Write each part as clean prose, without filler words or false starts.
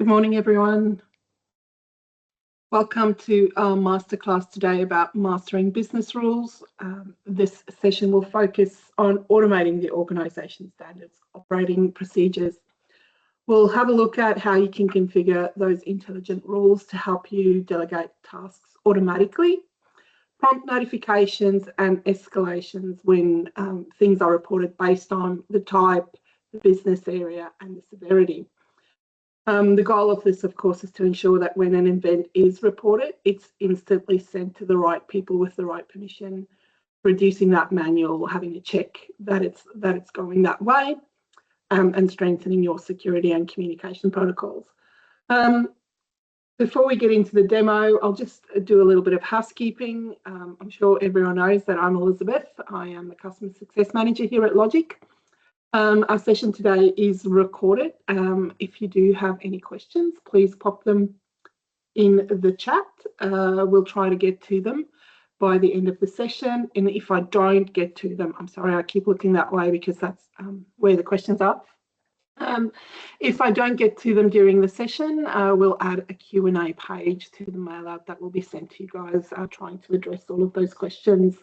Good morning, everyone. Welcome to our masterclass today about mastering business rules. This session will focus on automating the organisation standards, operating procedures. We'll have a look at how you can configure those intelligent rules to help you delegate tasks automatically, prompt notifications and escalations when things are reported based on the type, the business area and the severity. The goal of this, of course, is to ensure that when an event is reported, it's instantly sent to the right people with the right permission, reducing that manual, having to check that it's going that way, and strengthening your security and communication protocols. Before we get into the demo, I'll just do a little bit of housekeeping. I'm sure everyone knows that I'm Elizabeth. I am the Customer Success Manager here at Logiqc. Our session today is recorded. If you do have any questions, please pop them in the chat. We'll try to get to them by the end of the session. And if I don't get to them, I'm sorry, I keep looking that way because that's where the questions are. If I don't get to them during the session, we'll add a Q&A page to the mail out that will be sent to you guys, trying to address all of those questions.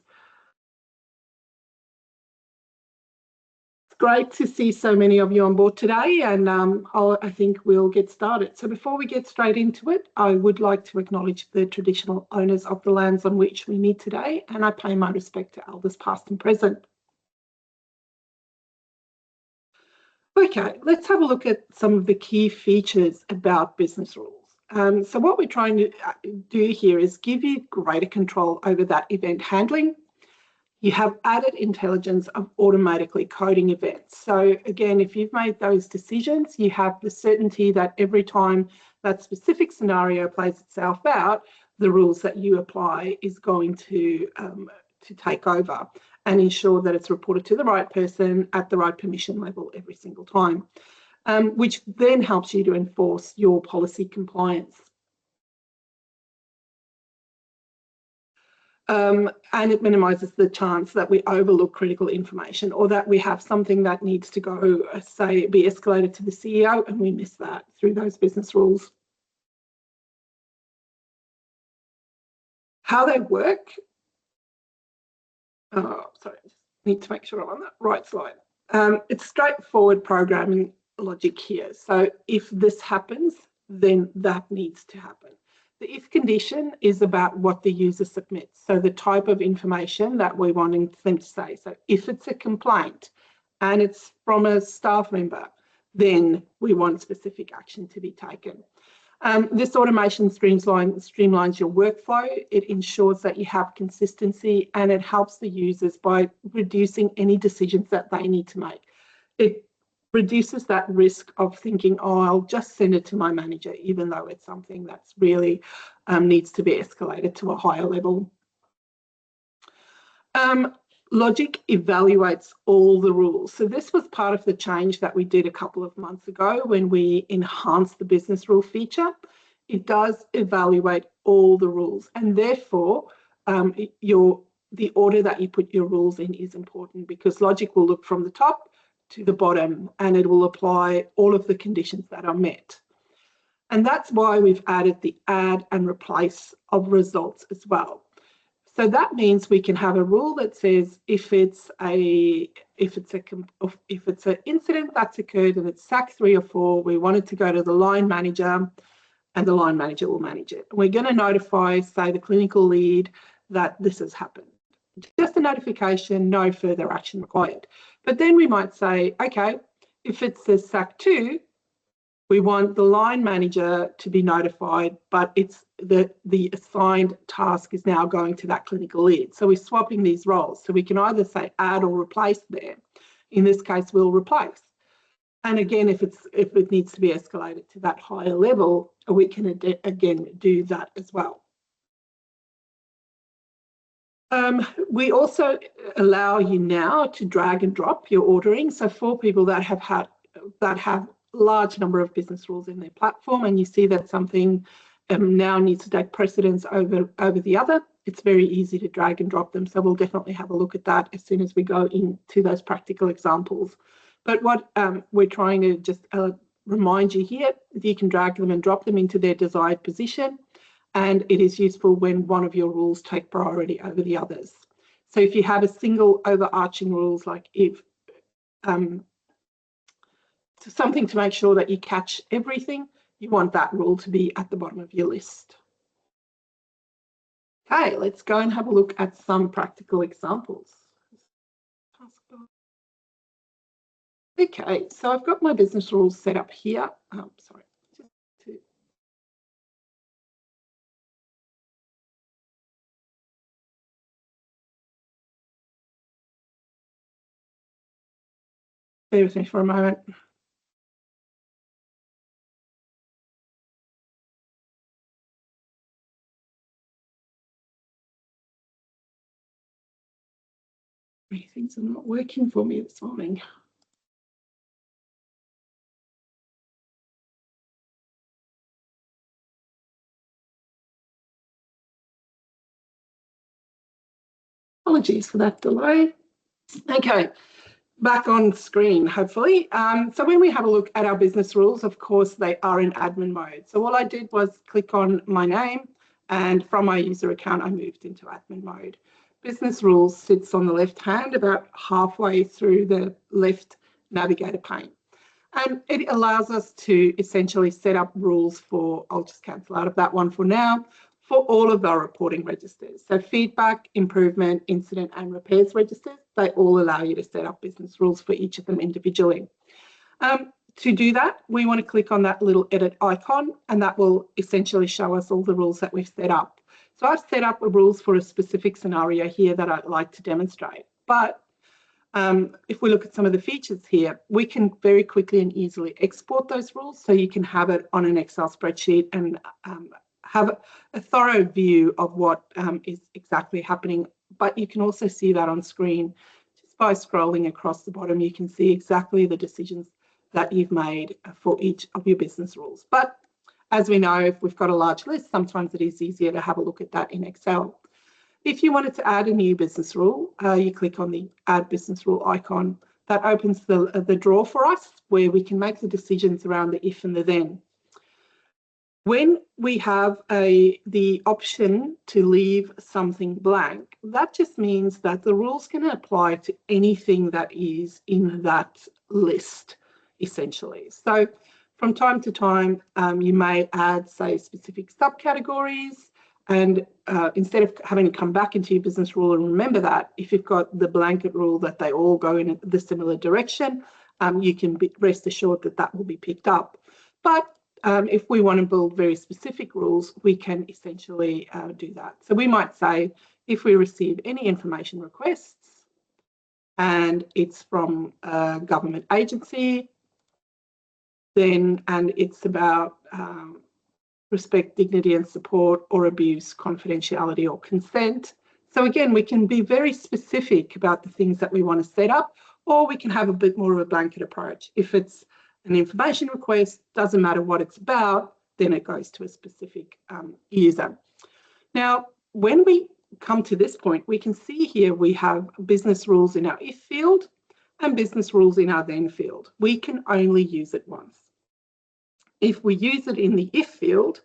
Great to see so many of you on board today, and I think we'll get started. So before we get straight into it, I would like to acknowledge the traditional owners of the lands on which we meet today, and I pay my respect to elders past and present. Okay, let's have a look at some of the key features about business rules. So what we're trying to do here is give you greater control over that event handling. You have added intelligence of automatically coding events. So again, if you've made those decisions, you have the certainty that every time that specific scenario plays itself out, the rules that you apply is going to take over and ensure that it's reported to the right person at the right permission level every single time, which then helps you to enforce your policy compliance. And it minimises the chance that we overlook critical information or that we have something that needs to go, say, be escalated to the CEO and we miss that through those business rules. How they work, sorry, I just need to make sure I'm on that right slide. It's straightforward programming logic here. So if this happens, then that needs to happen. The if condition is about what the user submits, so the type of information that we're wanting them to say. So if it's a complaint and it's from a staff member, then we want specific action to be taken. This automation streamlines your workflow. It ensures that you have consistency and it helps the users by reducing any decisions that they need to make. It reduces that risk of thinking, oh, I'll just send it to my manager, even though it's something that's really needs to be escalated to a higher level. Logiqc evaluates all the rules. So this was part of the change that we did a couple of months ago when we enhanced the business rule feature. It does evaluate all the rules, and therefore the order that you put your rules in is important because Logiqc will look from the top to the bottom and it will apply all of the conditions that are met. And that's why we've added the add and replace of results as well. So that means we can have a rule that says if it's an incident that's occurred and it's SAC 3 or 4, we want it to go to the line manager and the line manager will manage it. We're going to notify, say, the clinical lead that this has happened. Just a notification, no further action required. But then we might say, okay, if it's a SAC 2, we want the line manager to be notified, but it's the assigned task is now going to that clinical lead. So we're swapping these roles. So we can either say add or replace there. In this case, we'll replace. And again, if it needs to be escalated to that higher level, we can again do that as well. We also allow you now to drag and drop your ordering. So for people that have large number of business rules in their platform, and you see that something now needs to take precedence over the other, it's very easy to drag and drop them. So we'll definitely have a look at that as soon as we go into those practical examples. But what we're trying to just remind you here that you can drag them and drop them into their desired position, and it is useful when one of your rules take priority over the others. So if you have a single overarching rules, like if something to make sure that you catch everything, you want that rule to be at the bottom of your list. Okay, let's go and have a look at some practical examples. Okay, so I've got my business rules set up here. Sorry. Bear with me for a moment. Many things are not working for me this morning. Apologies for that delay. Okay, back on screen, hopefully. So when we have a look at our business rules, of course, they are in admin mode. So all I did was click on my name, and from my user account, I moved into admin mode. Business rules sits on the left hand, about halfway through the left navigator pane. And it allows us to essentially set up rules for, I'll just cancel out of that one for now, for all of our reporting registers. So feedback, improvement, incident and repairs registers, they all allow you to set up business rules for each of them individually. To do that, we want to click on that little edit icon, and that will essentially show us all the rules that we've set up. So I've set up the rules for a specific scenario here that I'd like to demonstrate. But if we look at some of the features here, we can very quickly and easily export those rules, so you can have it on an Excel spreadsheet and have a thorough view of what is exactly happening. But you can also see that on screen just by scrolling across the bottom. You can see exactly the decisions that you've made for each of your business rules. But as we know, if we've got a large list, sometimes it is easier to have a look at that in Excel. If you wanted to add a new business rule, you click on the Add Business Rule icon. That opens the drawer for us, where we can make the decisions around the if and the then. When we have the option to leave something blank, that just means that the rules can apply to anything that is in that list, essentially. So from time to time, you may add, say, specific subcategories, and instead of having to come back into your business rule and remember that, if you've got the blanket rule that they all go in the similar direction, you can rest assured that that will be picked up. But if we want to build very specific rules, we can essentially do that. So we might say, if we receive any information requests and it's from a government agency, then, and it's about respect, dignity and support, or abuse, confidentiality or consent. So again, we can be very specific about the things that we want to set up, or we can have a bit more of a blanket approach. If it's an information request, doesn't matter what it's about, then it goes to a specific user. Now, when we come to this point, we can see here we have business rules in our if field and business rules in our then field. We can only use it once. If we use it in the if field,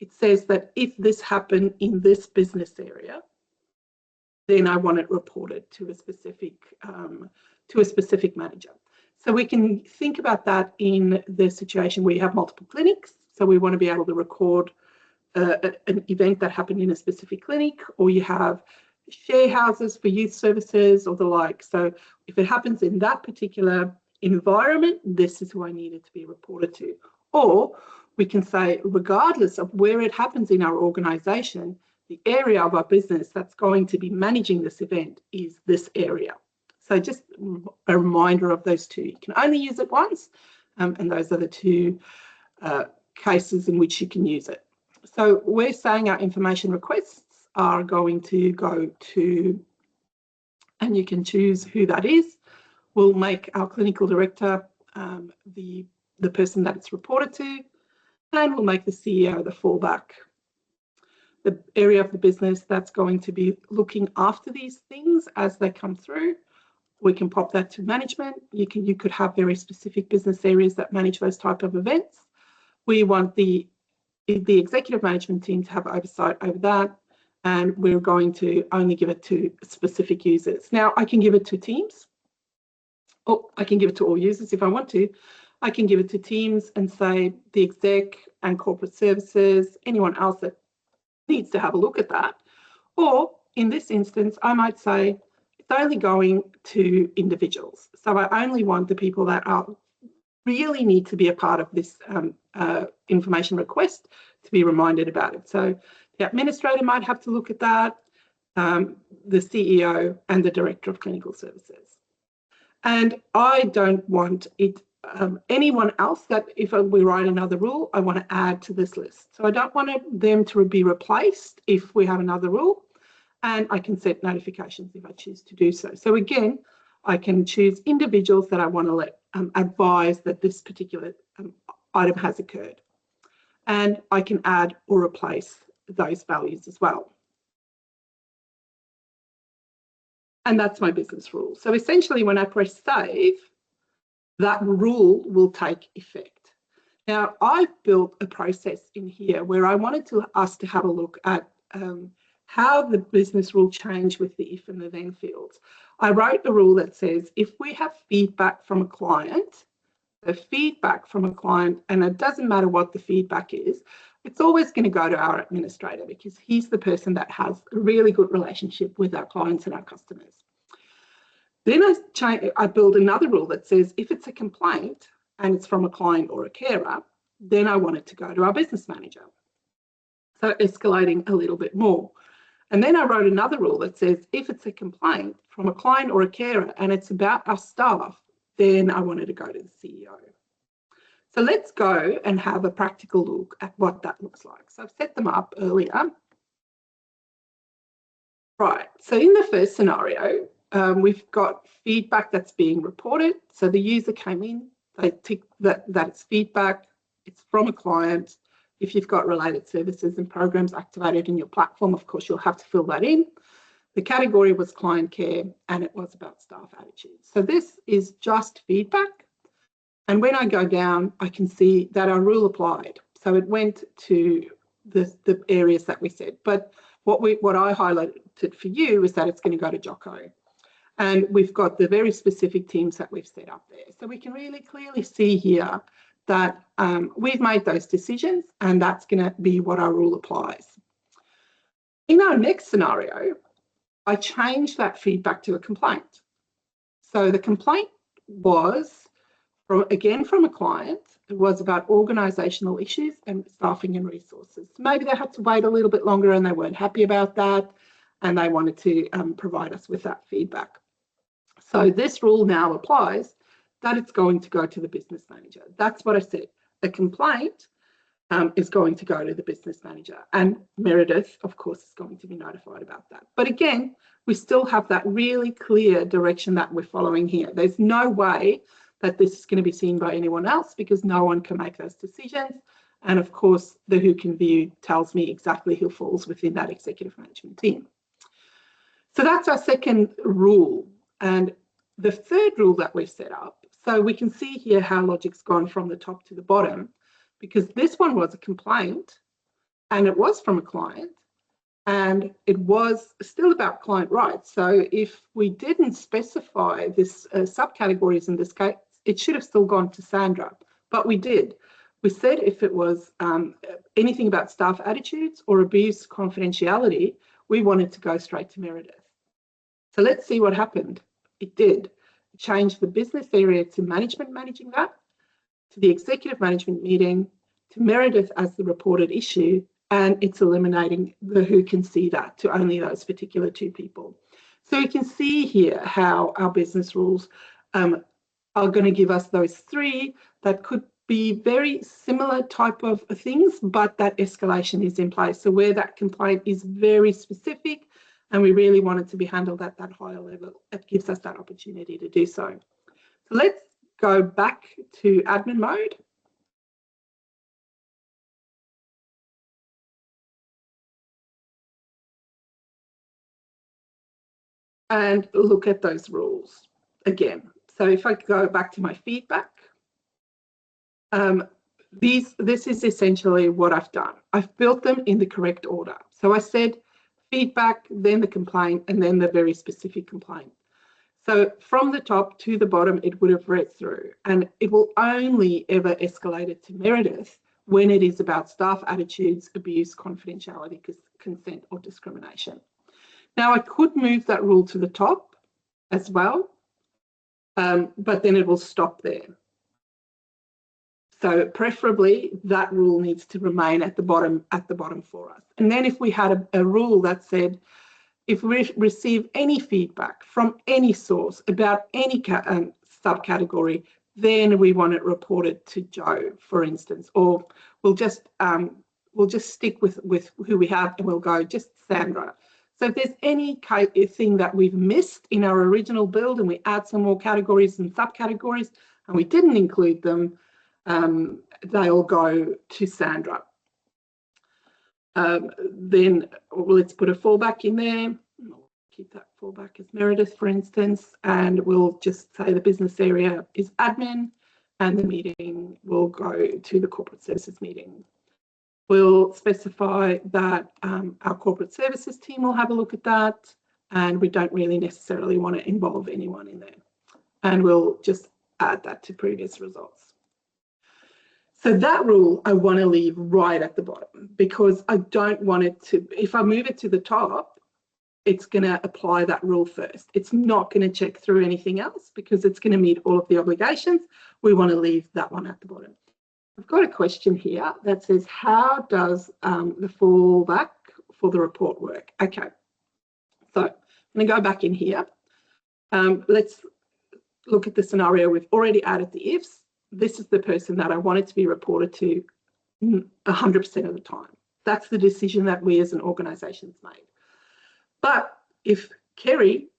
it says that if this happened in this business area, then I want it reported to a specific manager. So we can think about that in the situation where you have multiple clinics. So we want to be able to record an event that happened in a specific clinic, or you have share houses for youth services or the like. So if it happens in that particular environment, this is who I need it to be reported to. Or we can say, regardless of where it happens in our organisation, the area of our business that's going to be managing this event is this area. So just a reminder of those two. You can only use it once, and those are the two cases in which you can use it. So we're saying our information requests are going to go to, and you can choose who that is. We'll make our clinical director the person that it's reported to, and we'll make the CEO the fallback. The area of the business that's going to be looking after these things as they come through, we can pop that to management. You could have very specific business areas that manage those type of events. We want the executive management team to have oversight over that, and we're going to only give it to specific users. Now, I can give it to teams, or I can give it to all users if I want to. I can give it to teams and say the exec and corporate services, anyone else that needs to have a look at that. Or in this instance, I might say it's only going to individuals. So I only want the people that really need to be a part of this information request to be reminded about it. So the administrator might have to look at that, the CEO and the director of clinical services. And I don't want it anyone else that if we write another rule, I want to add to this list. So I don't want them to be replaced if we have another rule, and I can set notifications if I choose to do so. So again, I can choose individuals that I want to let advise that this particular item has occurred. And I can add or replace those values as well. And that's my business rule. So essentially, when I press save, that rule will take effect. Now, I've built a process in here where I wanted us to have a look at how the business rule changed with the if and the then fields. I wrote a rule that says if we have feedback from a client, and it doesn't matter what the feedback is, it's always going to go to our administrator because he's the person that has a really good relationship with our clients and our customers. Then I build another rule that says if it's a complaint and it's from a client or a carer, then I want it to go to our business manager. So escalating a little bit more. And then I wrote another rule that says if it's a complaint from a client or a carer and it's about our staff, then I want it to go to the CEO. So let's go and have a practical look at what that looks like. So I've set them up earlier. Right, so in the first scenario, we've got feedback that's being reported. So the user came in, they tick that it's feedback, it's from a client. If you've got related services and programs activated in your platform, of course, you'll have to fill that in. The category was client care and it was about staff attitudes. So this is just feedback. And when I go down, I can see that our rule applied. So it went to the areas that we said. But what I highlighted for you is that it's going to go to Jocko. And we've got the very specific teams that we've set up there. So we can really clearly see here that we've made those decisions and that's going to be what our rule applies. In our next scenario, I changed that feedback to a complaint. So the complaint was, again, from a client. It was about organisational issues and staffing and resources. Maybe they had to wait a little bit longer and they weren't happy about that and they wanted to provide us with that feedback. So this rule now applies that it's going to go to the business manager. That's what I said. A complaint is going to go to the business manager, and Meredith, of course, is going to be notified about that. But again, we still have that really clear direction that we're following here. There's no way that this is going to be seen by anyone else because no one can make those decisions. And of course, the who can view tells me exactly who falls within that executive management team. So that's our second rule. And the third rule that we've set up, so we can see here how Logiqc's gone from the top to the bottom, because this one was a complaint and it was from a client and it was still about client rights. So if we didn't specify this subcategories in this case, it should have still gone to Sandra, but we did. We said if it was anything about staff attitudes or abuse confidentiality, we wanted to go straight to Meredith. So let's see what happened. It did. It changed the business area to management managing that, to the executive management meeting, to Meredith as the reported issue, and it's eliminating the who can see that to only those particular two people. So you can see here how our business rules are going to give us those three that could be very similar type of things, but that escalation is in place. So where that complaint is very specific and we really want it to be handled at that higher level, it gives us that opportunity to do so. So let's go back to admin mode. And look at those rules. again. So if I go back to my feedback, this is essentially what I've done. I've built them in the correct order. So I said feedback, then the complaint, and then the very specific complaint. So from the top to the bottom, it would have read through, and it will only ever escalate it to Meredith when it is about staff attitudes, abuse, confidentiality, consent, or discrimination. Now, I could move that rule to the top as well, but then it will stop there. So preferably that rule needs to remain at the bottom for us. And then if we had a rule that said, if we receive any feedback from any source about any subcategory, then we want it reported to Joe, for instance, or we'll just stick with who we have and we'll go just Sandra. So if there's any thing that we've missed in our original build and we add some more categories and subcategories and we didn't include them, they'll go to Sandra. Then let's put a fallback in there. I'll keep that fallback as Meredith, for instance, and we'll just say the business area is admin and the meeting will go to the corporate services meeting. We'll specify that our corporate services team will have a look at that, and we don't really necessarily want to involve anyone in there. And we'll just add that to previous results. So that rule I want to leave right at the bottom because I don't want it to, if I move it to the top, it's going to apply that rule first. It's not going to check through anything else because it's going to meet all of the obligations. We want to leave that one at the bottom. I've got a question here that says, how does the fallback for the report work? Okay, so I'm going to go back in here. Let's look at the scenario. We've already added the ifs. This is the person that I want it to be reported to 100% of the time. That's the decision that we as an organisation's made. But if Kerry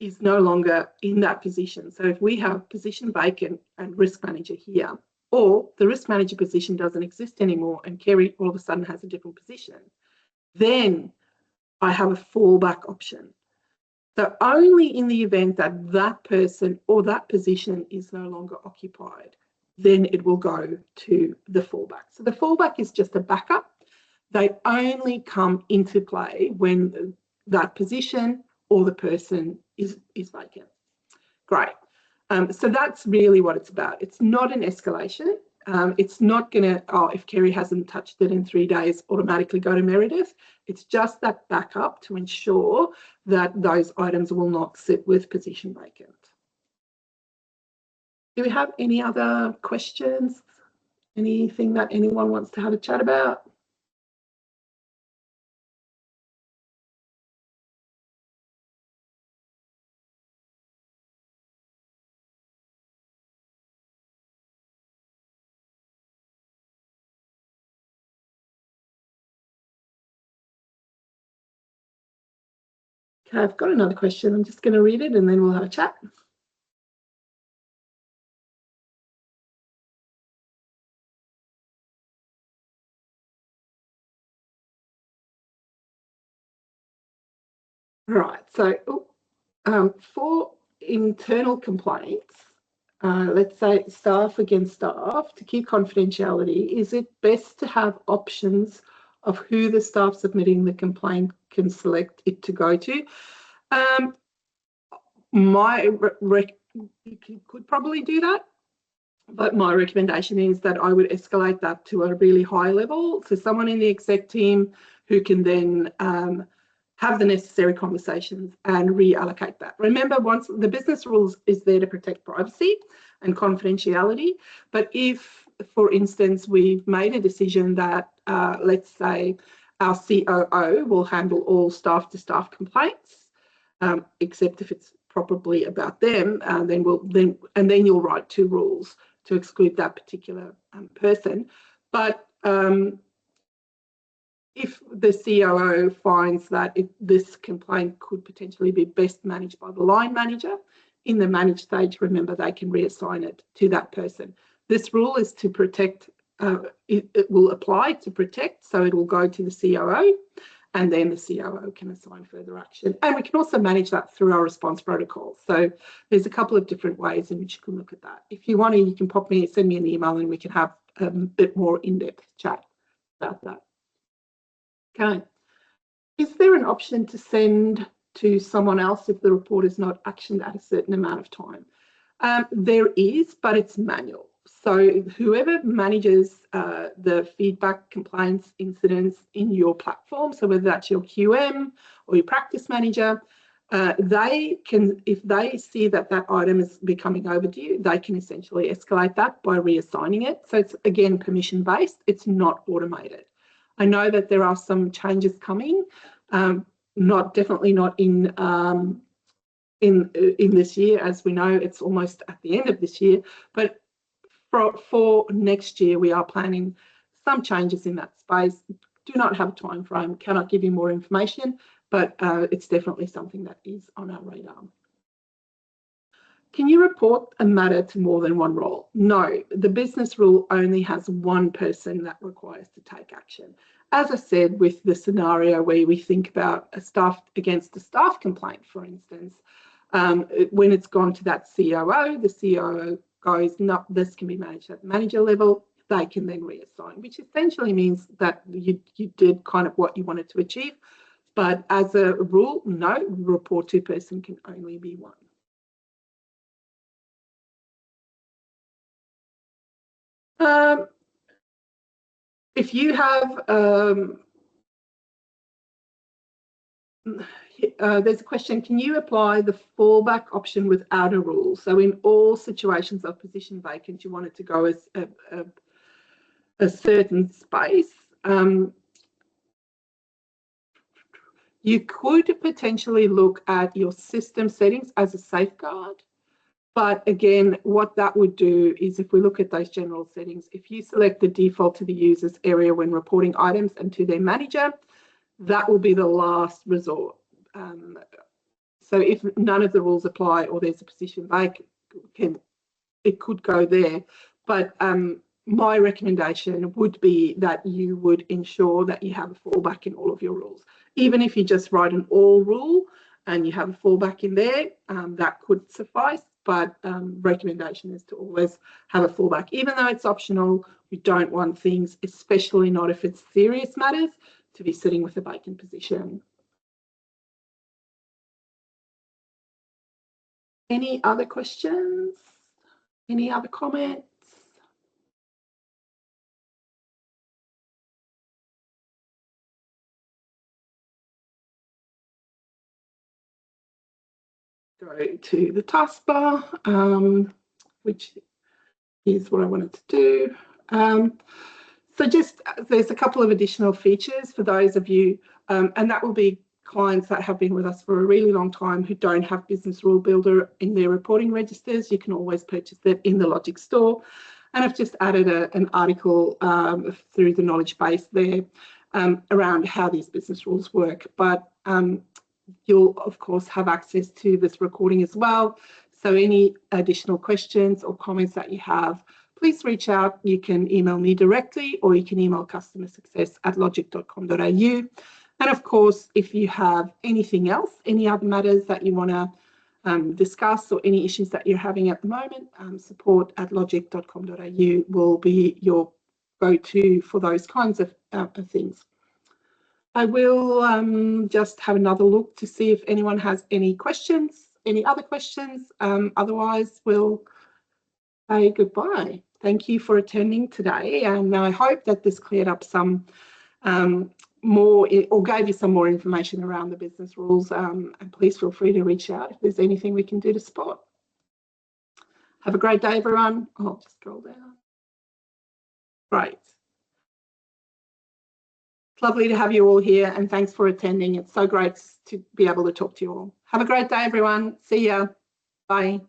is no longer in that position, so if we have position vacant and risk manager here, or the risk manager position doesn't exist anymore and Kerry all of a sudden has a different position, then I have a fallback option. So only in the event that that person or that position is no longer occupied, then it will go to the fallback. So the fallback is just a backup. They only come into play when that position or the person is vacant. Great. So that's really what it's about. It's not an escalation. It's not going to, if Kerry hasn't touched it in 3 days, automatically go to Meredith. It's just that backup to ensure that those items will not sit with position vacant. Do we have any other questions? Anything that anyone wants to have a chat about? Okay, I've got another question. I'm just going to read it and then we'll have a chat. Right, so for internal complaints, let's say staff against staff, to keep confidentiality, is it best to have options of who the staff submitting the complaint can select it to go to? You could probably do that, but my recommendation is that I would escalate that to a really high level. So someone in the exec team who can then have the necessary conversations and reallocate that. Remember, once the business rules is there to protect privacy and confidentiality, but if, for instance, we've made a decision that, let's say, our COO will handle all staff-to-staff complaints, except if it's probably about them, then you'll write 2 rules to exclude that particular person. But if the COO finds that this complaint could potentially be best managed by the line manager, in the managed stage, remember, they can reassign it to that person. This rule is to protect, it will apply to protect, so it will go to the COO, and then the COO can assign further action. And we can also manage that through our response protocol. So there's a couple of different ways in which you can look at that. If you want to, you can send me an email and we can have a bit more in-depth chat about that. Okay. Is there an option to send to someone else if the report is not actioned at a certain amount of time? There is, but it's manual. So whoever manages the feedback, complaints, incidents in your platform, so whether that's your QM or your practice manager, they can, if they see that that item is becoming overdue, they can essentially escalate that by reassigning it. So it's, again, permission-based. It's not automated. I know that there are some changes coming, definitely not in this year. As we know, it's almost at the end of this year, but for next year, we are planning some changes in that space. Do not have a time frame, cannot give you more information, but it's definitely something that is on our radar. Can you report a matter to more than one role? No, the business rule only has one person that requires to take action. As I said, with the scenario where we think about a staff complaint, for instance, when it's gone to that COO, the COO goes, no, this can be managed at the manager level. They can then reassign, which essentially means that you did kind of what you wanted to achieve. But as a rule, no, report to person can only be one. If you have, there's a question, can you apply the fallback option without a rule? So in all situations of position vacant, you want it to go as a certain space. You could potentially look at your system settings as a safeguard. But again, what that would do is if we look at those general settings, if you select the default to the user's area when reporting items and to their manager, that will be the last resort. So if none of the rules apply or there's a position vacant, it could go there. But my recommendation would be that you would ensure that you have a fallback in all of your rules. Even if you just write an all rule and you have a fallback in there, that could suffice. But recommendation is to always have a fallback. Even though it's optional, we don't want things, especially not if it's serious matters, to be sitting with a vacant position. Any other questions? Any other comments? Go to the taskbar, which is what I wanted to do. So just there's a couple of additional features for those of you, and that will be clients that have been with us for a really long time who don't have Business Rule Builder in their reporting registers. You can always purchase that in the Logiqc store. And I've just added an article through the knowledge base there around how these business rules work. But you'll, of course, have access to this recording as well. So any additional questions or comments that you have, please reach out. You can email me directly or you can email customersuccess@logiqc.com.au. And of course, if you have anything else, any other matters that you want to discuss or any issues that you're having at the moment, support@logiqc.com.au will be your go-to for those kinds of things. I will just have another look to see if anyone has any questions, any other questions. Otherwise, we'll say goodbye. Thank you for attending today, and I hope that this cleared up some more or gave you some more information around the business rules. And please feel free to reach out if there's anything we can do to support. Have a great day, everyone. I'll just scroll down. Great. It's lovely to have you all here, and thanks for attending. It's so great to be able to talk to you all. Have a great day, everyone. See ya. Bye.